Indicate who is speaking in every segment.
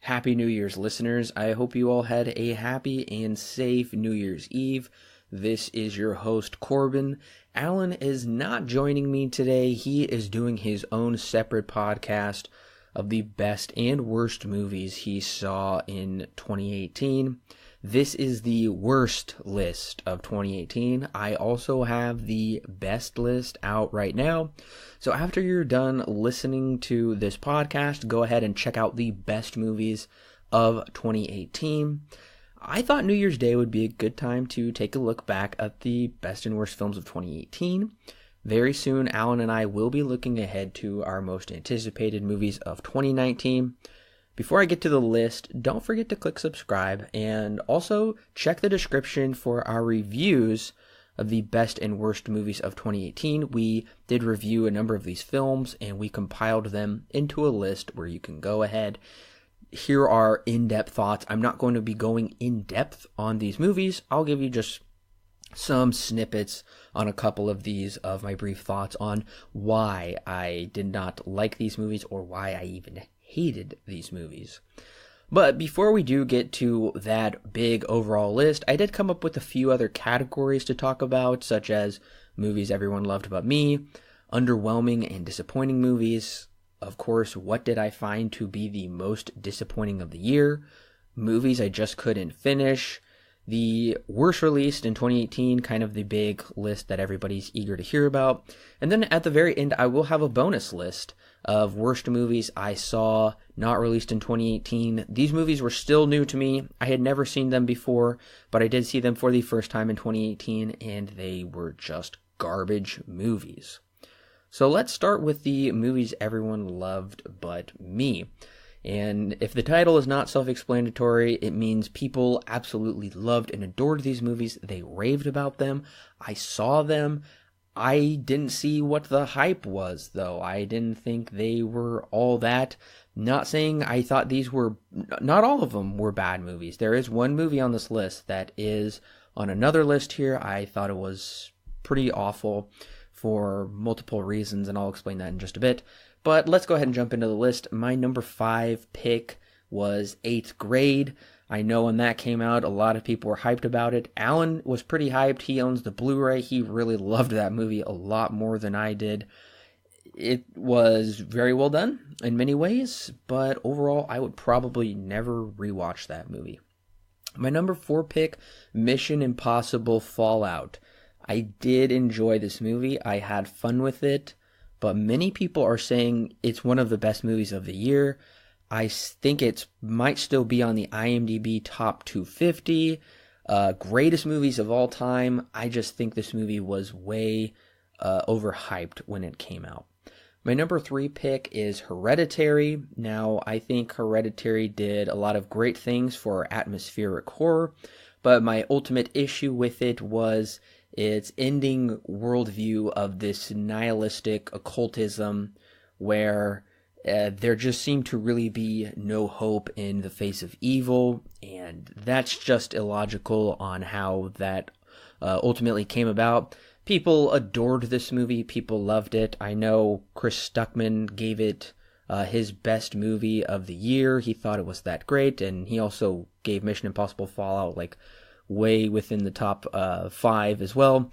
Speaker 1: Happy New Year's, listeners. I hope you all had a happy and safe New Year's Eve. This is your host, Corbin. Alan is not joining me today. He is doing his own separate podcast of the best and worst movies he saw in 2018. This is the worst list of 2018. I also have the best list out right now. So after you're done listening to this podcast, go ahead and check out the best movies of 2018. I thought New Year's Day would be a good time to take a look back at the best and worst films of 2018. Very soon, Alan and I will be looking ahead to our most anticipated movies of 2019. Before I get to the list, don't forget to click subscribe and also check the description for our reviews of the best and worst movies of 2018. We did review a number of these films and we compiled them into a list where you can go ahead. Here are in-depth thoughts. I'm not going to be going in-depth on these movies. I'll give you just some snippets on a couple of these of my brief thoughts on why I did not like these movies or why I even hated these movies. But before we do get to that big overall list, I did come up with a few other categories to talk about, such as movies everyone loved but me, underwhelming and disappointing movies, of course, what did I find to be the most disappointing of the year, movies I just couldn't finish, the worst released in 2018, kind of the big list that everybody's eager to hear about. And then at the very end, I will have a bonus list of worst movies I saw not released in 2018. These movies were still new to me. I had never seen them before, but I did see them for the first time in 2018, and they were just garbage movies. So let's start with the movies everyone loved but me. And if the title is not self-explanatory, it means people absolutely loved and adored these movies. They raved about them. I saw them. I didn't see what the hype was, though. I didn't think they were all that. Not saying I thought these were, not all of them were bad movies. There is one movie on this list that is on another list here. I thought it was pretty awful for multiple reasons, and I'll explain that in just a bit. But let's go ahead and jump into the list. My number 5 pick was 8th Grade. I know when that came out, a lot of people were hyped about it. Alan was pretty hyped. He owns the Blu-ray. He really loved that movie a lot more than I did. It was very well done in many ways, but overall, I would probably never rewatch that movie. My number 4 pick, Mission Impossible Fallout. I did enjoy this movie. I had fun with it, but many people are saying it's one of the best movies of the year. I think it might still be on the IMDb top 250, greatest movies of all time. I just think this movie was way overhyped when it came out. My number 3 pick is Hereditary. Now, I think Hereditary did a lot of great things for atmospheric horror, but my ultimate issue with it was its ending worldview of this nihilistic occultism where there just seemed to really be no hope in the face of evil, and that's just illogical on how that ultimately came about. People adored this movie. People loved it. I know Chris Stuckman gave it his best movie of the year. He thought it was that great, and he also gave Mission Impossible Fallout like way within the top 5 as well.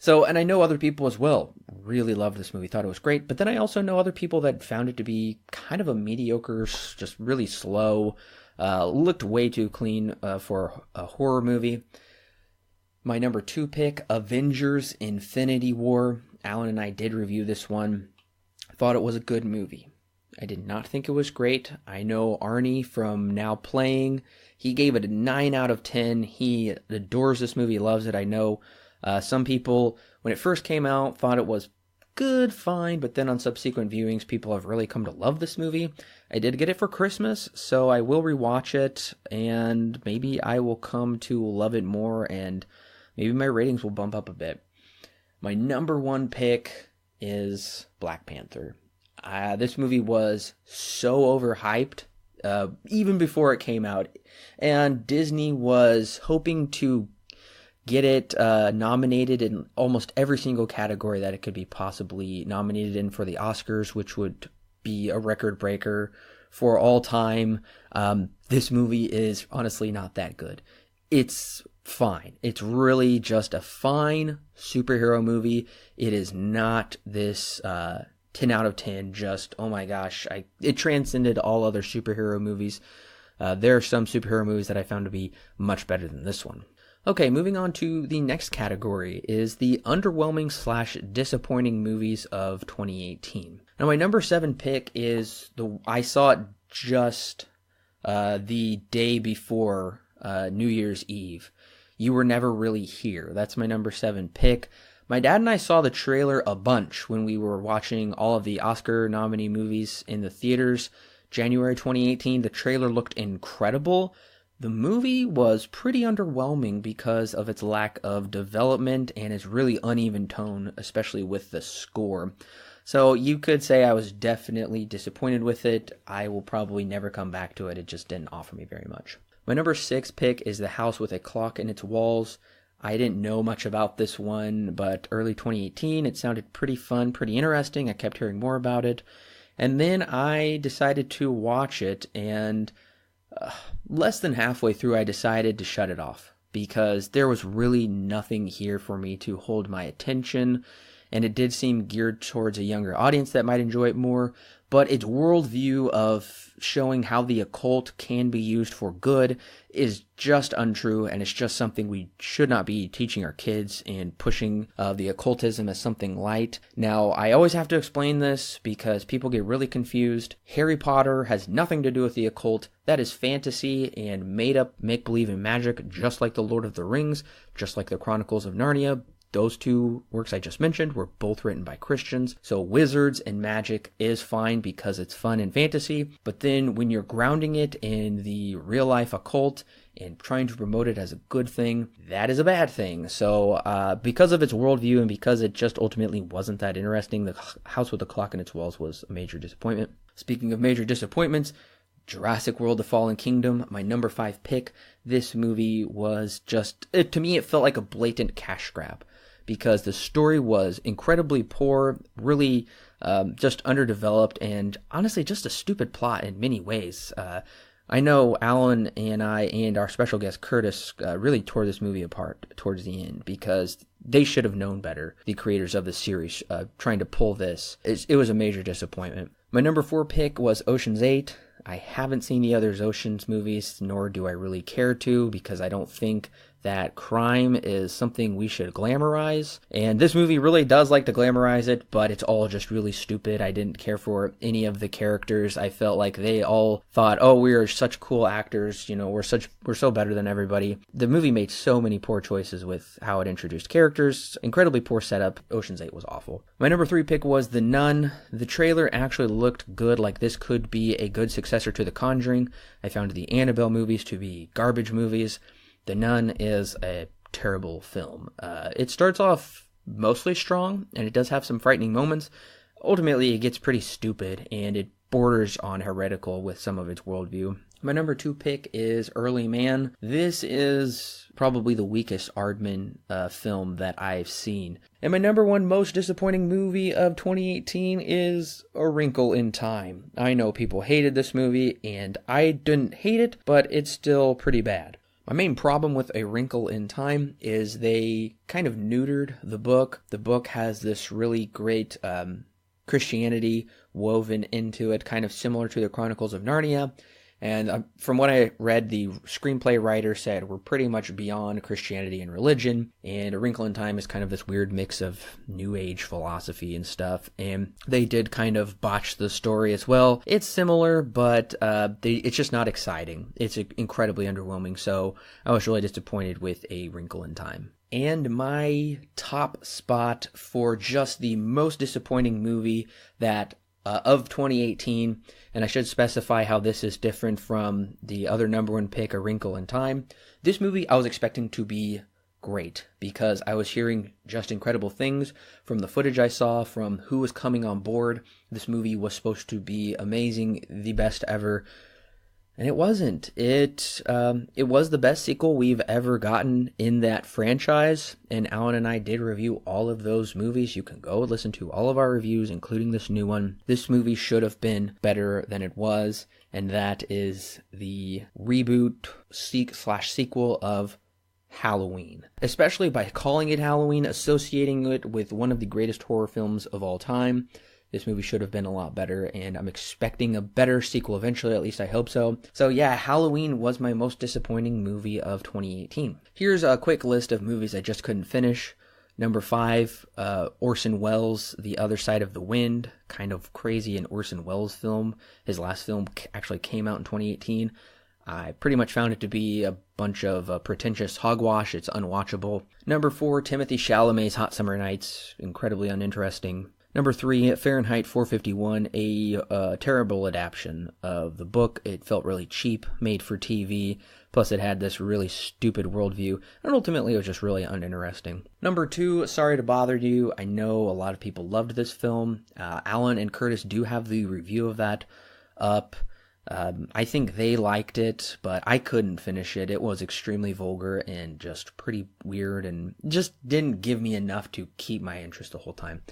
Speaker 1: So, and I know other people as well really loved this movie, thought it was great, but then I also know other people that found it to be kind of a mediocre, just really slow, looked way too clean for a horror movie. My number 2 pick, Avengers Infinity War. Alan and I did review this one. Thought it was a good movie. I did not think it was great. I know Arnie from Now Playing, he gave it a 9 out of 10. He adores this movie, loves it. I know some people, when it first came out, thought it was good, fine, but then on subsequent viewings, people have really come to love this movie. I did get it for Christmas, so I will rewatch it, and maybe I will come to love it more, and maybe my ratings will bump up a bit. My number 1 pick is Black Panther. This movie was so overhyped, even before it came out, and Disney was hoping to get it nominated in almost every single category that it could be possibly nominated in for the Oscars, which would be a record breaker for all time. This movie is honestly not that good. It's fine. It's really just a fine superhero movie. It is not this 10 out of 10, just, oh my gosh, it transcended all other superhero movies. There are some superhero movies that I found to be much better than this one. Okay, moving on to the next category is the underwhelming / disappointing movies of 2018. Now, my number 7 pick is I saw it just the day before New Year's Eve. You Were Never Really Here. That's my number 7 pick. My dad and I saw the trailer a bunch when we were watching all of the Oscar nominee movies in the theaters. January 2018, the trailer looked incredible. The movie was pretty underwhelming because of its lack of development and its really uneven tone, especially with the score. So you could say I was definitely disappointed with it. I will probably never come back to it. It just didn't offer me very much. My number 6 pick is The House with a Clock in Its Walls. I didn't know much about this one, but early 2018, it sounded pretty fun, pretty interesting. I kept hearing more about it. And then I decided to watch it, and less than halfway through, I decided to shut it off because there was really nothing here for me to hold my attention, and it did seem geared towards a younger audience that might enjoy it more, but its worldview of showing how the occult can be used for good is just untrue, and it's just something we should not be teaching our kids and pushing the occultism as something light. Now, I always have to explain this because people get really confused. Harry Potter has nothing to do with the occult. That is fantasy and made up make-believe and magic, just like The Lord of the Rings, just like the Chronicles of Narnia. Those two works I just mentioned were both written by Christians. So wizards and magic is fine because it's fun and fantasy. But then when you're grounding it in the real life occult and trying to promote it as a good thing, that is a bad thing. So because of its worldview and because it just ultimately wasn't that interesting, The House with the Clock in Its Walls was a major disappointment. Speaking of major disappointments, Jurassic World: The Fallen Kingdom, my number 5 pick. This movie was just, to me, it felt like a blatant cash grab, because the story was incredibly poor, really just underdeveloped, and honestly just a stupid plot in many ways. I know Alan and I and our special guest Curtis really tore this movie apart towards the end because they should have known better, the creators of the series, trying to pull this. It was a major disappointment. My number 4 pick was Ocean's 8. I haven't seen the other Ocean's movies, nor do I really care to, because I don't think that crime is something we should glamorize. And this movie really does like to glamorize it, but it's all just really stupid. I didn't care for any of the characters. I felt like they all thought, oh, we are such cool actors, you know, we're so better than everybody. The movie made so many poor choices with how it introduced characters. Incredibly poor setup. Ocean's 8 was awful. My number 3 pick was The Nun. The trailer actually looked good, like this could be a good successor to The Conjuring. I found the Annabelle movies to be garbage movies. The Nun is a terrible film. It starts off mostly strong, and it does have some frightening moments. Ultimately, it gets pretty stupid, and it borders on heretical with some of its worldview. My number 2 pick is Early Man. This is probably the weakest Aardman film that I've seen. And my number 1 most disappointing movie of 2018 is A Wrinkle in Time. I know people hated this movie, and I didn't hate it, but it's still pretty bad. My main problem with A Wrinkle in Time is they kind of neutered the book. The book has this really great Christianity woven into it, kind of similar to the Chronicles of Narnia. And from what I read, the screenplay writer said we're pretty much beyond Christianity and religion, and A Wrinkle in Time is kind of this weird mix of New Age philosophy and stuff, and they did kind of botch the story as well. It's similar, but it's just not exciting. It's incredibly underwhelming, so I was really disappointed with A Wrinkle in Time. And my top spot for just the most disappointing movie that of 2018, and I should specify how this is different from the other number 1 pick, A Wrinkle in Time. This movie I was expecting to be great because I was hearing just incredible things from the footage I saw, from who was coming on board. This movie was supposed to be amazing, the best ever. And it wasn't. It was the best sequel we've ever gotten in that franchise. And Alan and I did review all of those movies. You can go listen to all of our reviews, including this new one. This movie should have been better than it was. And that is the reboot sequel of Halloween. Especially by calling it Halloween, associating it with one of the greatest horror films of all time. This movie should have been a lot better, and I'm expecting a better sequel eventually, at least I hope so. So yeah, Halloween was my most disappointing movie of 2018. Here's a quick list of movies I just couldn't finish. Number 5, Orson Welles' The Other Side of the Wind. Kind of crazy, an Orson Welles film. His last film actually came out in 2018. I pretty much found it to be a bunch of pretentious hogwash. It's unwatchable. Number 4, Timothée Chalamet's Hot Summer Nights. Incredibly uninteresting. Number 3, Fahrenheit 451, a terrible adaptation of the book. It felt really cheap, made for TV, plus it had this really stupid worldview, and ultimately it was just really uninteresting. Number 2, Sorry to Bother You. I know a lot of people loved this film. Alan and Curtis do have the review of that up. I think they liked it, but I couldn't finish it. It was extremely vulgar and just pretty weird, and just didn't give me enough to keep my interest the whole time.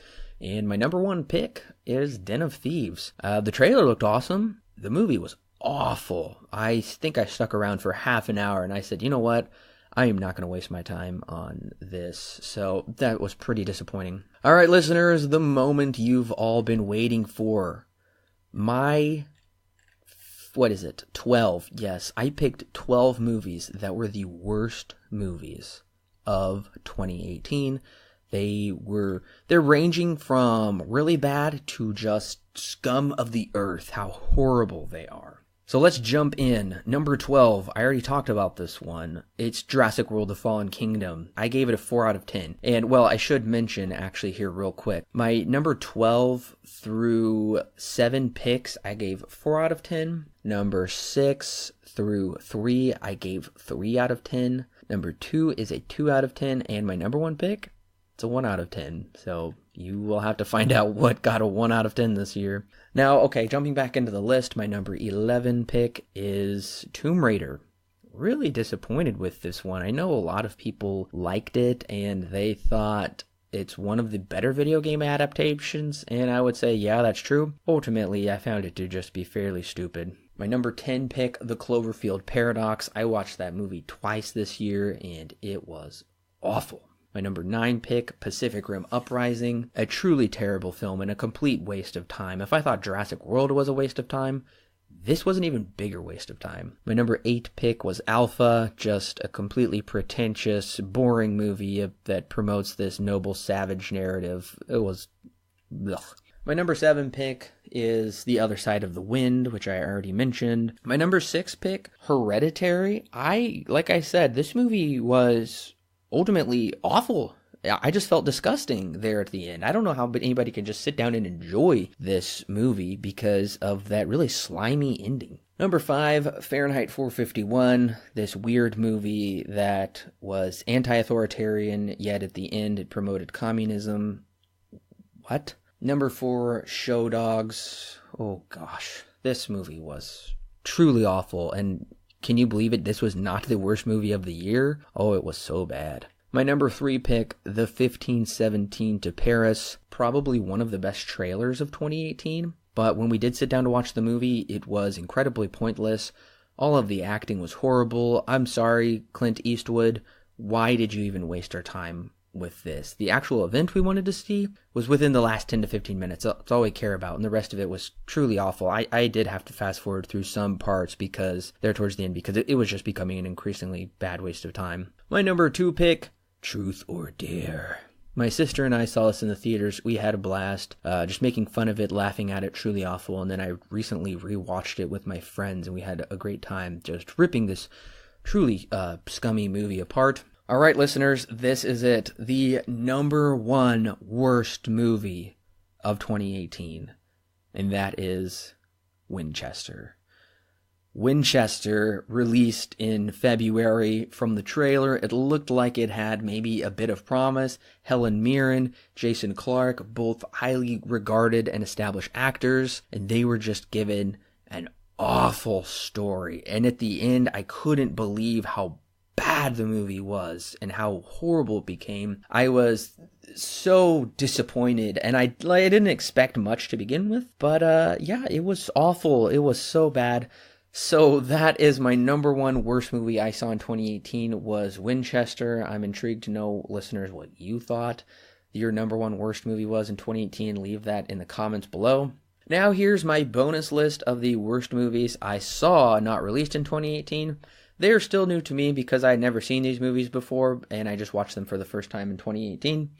Speaker 1: And my number 1 pick is Den of Thieves. The trailer looked awesome. The movie was awful. I think I stuck around for half an hour and I said, you know what? I am not going to waste my time on this. So that was pretty disappointing. All right, listeners, the moment you've all been waiting for. My 12. Yes, I picked 12 movies that were the worst movies of 2018. They're ranging from really bad to just scum of the earth, how horrible they are. So let's jump in. Number 12, I already talked about this one. It's Jurassic World: The Fallen Kingdom. I gave it a 4 out of 10. And, well, I should mention actually here real quick. My number 12 through 7 picks, I gave 4 out of 10. Number 6 through 3, I gave 3 out of 10. Number 2 is a 2 out of 10. And my number 1 pick, it's a 1 out of 10, so you will have to find out what got a 1 out of 10 this year. Now, okay, jumping back into the list, my number 11 pick is Tomb Raider. Really disappointed with this one. I know a lot of people liked it, and they thought it's one of the better video game adaptations, and I would say, yeah, that's true. Ultimately, I found it to just be fairly stupid. My number 10 pick, The Cloverfield Paradox. I watched that movie twice this year, and it was awful. My number 9 pick, Pacific Rim Uprising, a truly terrible film and a complete waste of time. If I thought Jurassic World was a waste of time, this was an even bigger waste of time. My number 8 pick was Alpha, just a completely pretentious, boring movie that promotes this noble savage narrative. It was ugh. My number 7 pick is The Other Side of the Wind, which I already mentioned. My number 6 pick, Hereditary. Like I said, this movie was ultimately awful. I just felt disgusting there at the end. I don't know how anybody can just sit down and enjoy this movie because of that really slimy ending. Number 5, Fahrenheit 451, this weird movie that was anti-authoritarian, yet at the end it promoted communism. What? Number 4, Show Dogs. Oh gosh, this movie was truly awful, and can you believe it? This was not the worst movie of the year. Oh, it was so bad. My number 3 pick, The 1517 to Paris. Probably one of the best trailers of 2018. But when we did sit down to watch the movie, it was incredibly pointless. All of the acting was horrible. I'm sorry, Clint Eastwood. Why did you even waste our time with this? The actual event we wanted to see was within the last 10 to 15 minutes. That's all we care about, and the rest of it was truly awful. I did have to fast forward through some parts because they're towards the end, because it was just becoming an increasingly bad waste of time. My number 2 pick, Truth or Dare. My sister and I saw this in the theaters. We had a blast, just making fun of it, laughing at it, truly awful. And then I recently rewatched it with my friends, and we had a great time just ripping this truly scummy movie apart. All right, listeners, this is it. The number 1 worst movie of 2018, and that is Winchester. Winchester, released in February. From the trailer, it looked like it had maybe a bit of promise. Helen Mirren, Jason Clarke, both highly regarded and established actors, and they were just given an awful story. And at the end, I couldn't believe how bad the movie was and how horrible it became. I was so disappointed, and I didn't expect much to begin with, but yeah, it was awful. It was so bad. So that is my number one worst movie I saw in 2018 was Winchester. I'm intrigued to know, listeners, what you thought your number one worst movie was in 2018. Leave that in the comments below. Now here's my bonus list of the worst movies I saw not released in 2018. They're still new to me because I had never seen these movies before, and I just watched them for the first time in 2018.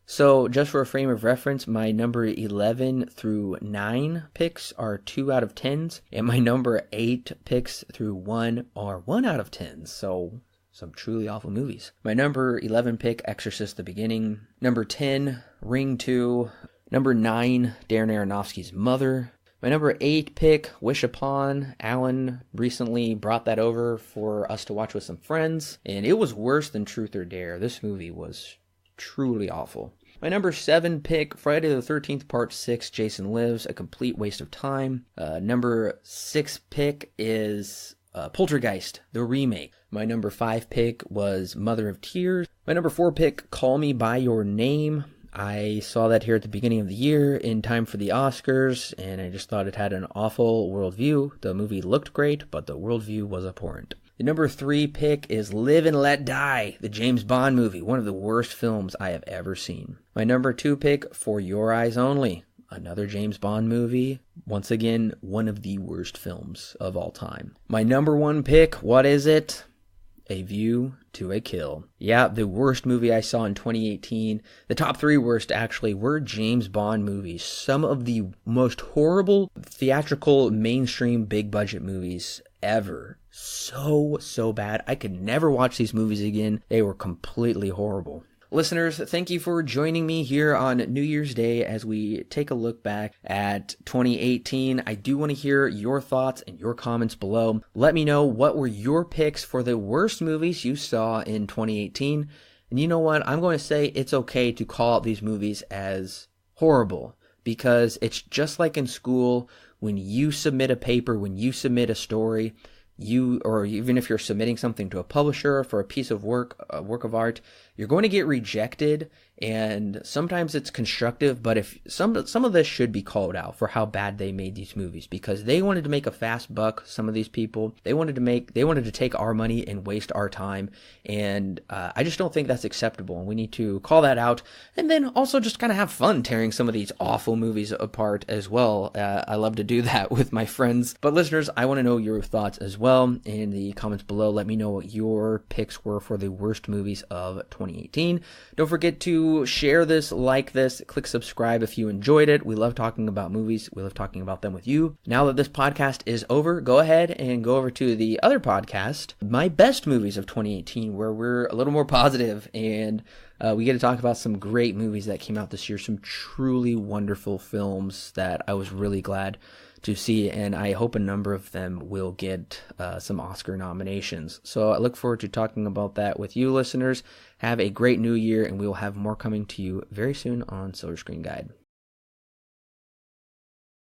Speaker 1: So just for a frame of reference, my number 11 through 9 picks are 2 out of 10s, and my number 8 picks through 1 are 1 out of 10s. So some truly awful movies. My number 11 pick, Exorcist: The Beginning. Number 10, Ring 2. Number 9, Darren Aronofsky's Mother. My number 8 pick, Wish Upon. Alan recently brought that over for us to watch with some friends, and it was worse than Truth or Dare. This movie was truly awful. My number 7 pick, Friday the 13th Part 6, Jason Lives, a complete waste of time. Number 6 pick is Poltergeist, the remake. My number 5 pick was Mother of Tears. My number 4 pick, Call Me By Your Name. I saw that here at the beginning of the year in time for the Oscars, and I just thought it had an awful worldview. The movie looked great, but the worldview was abhorrent. The number 3 pick is Live and Let Die, the James Bond movie, one of the worst films I have ever seen. My number 2 pick, For Your Eyes Only, another James Bond movie. Once again, one of the worst films of all time. My number 1 pick, what is it? A View to a Kill. Yeah, the worst movie I saw in 2018. The top 3 worst, actually, were James Bond movies. Some of the most horrible theatrical, mainstream, big-budget movies ever. So bad. I could never watch these movies again. They were completely horrible. Listeners, thank you for joining me here on New Year's Day as we take a look back at 2018. I do want to hear your thoughts and your comments below. Let me know what were your picks for the worst movies you saw in 2018. And you know what? I'm going to say it's okay to call out these movies as horrible because it's just like in school when you submit a paper, when you submit a story, or even if you're submitting something to a publisher for a piece of work, a work of art, you're going to get rejected, and sometimes it's constructive, but if some of this should be called out for how bad they made these movies, because they wanted to make a fast buck. Some of these people, they wanted to take our money and waste our time, and I just don't think that's acceptable, and we need to call that out, and then also just kind of have fun tearing some of these awful movies apart as well. I love to do that with my friends. But listeners, I want to know your thoughts as well in the comments below. Let me know what your picks were for the worst movies of 2018. Don't forget to share this, like this, click subscribe if you enjoyed it. We love talking about movies. We love talking about them with you. Now that this podcast is over, go ahead and go over to the other podcast, My Best Movies of 2018, where we're a little more positive and we get to talk about some great movies that came out this year, some truly wonderful films that I was really glad to see, and I hope a number of them will get some Oscar nominations. So I look forward to talking about that with you, listeners. Have a great new year, and we will have more coming to you very soon on Silver Screen Guide.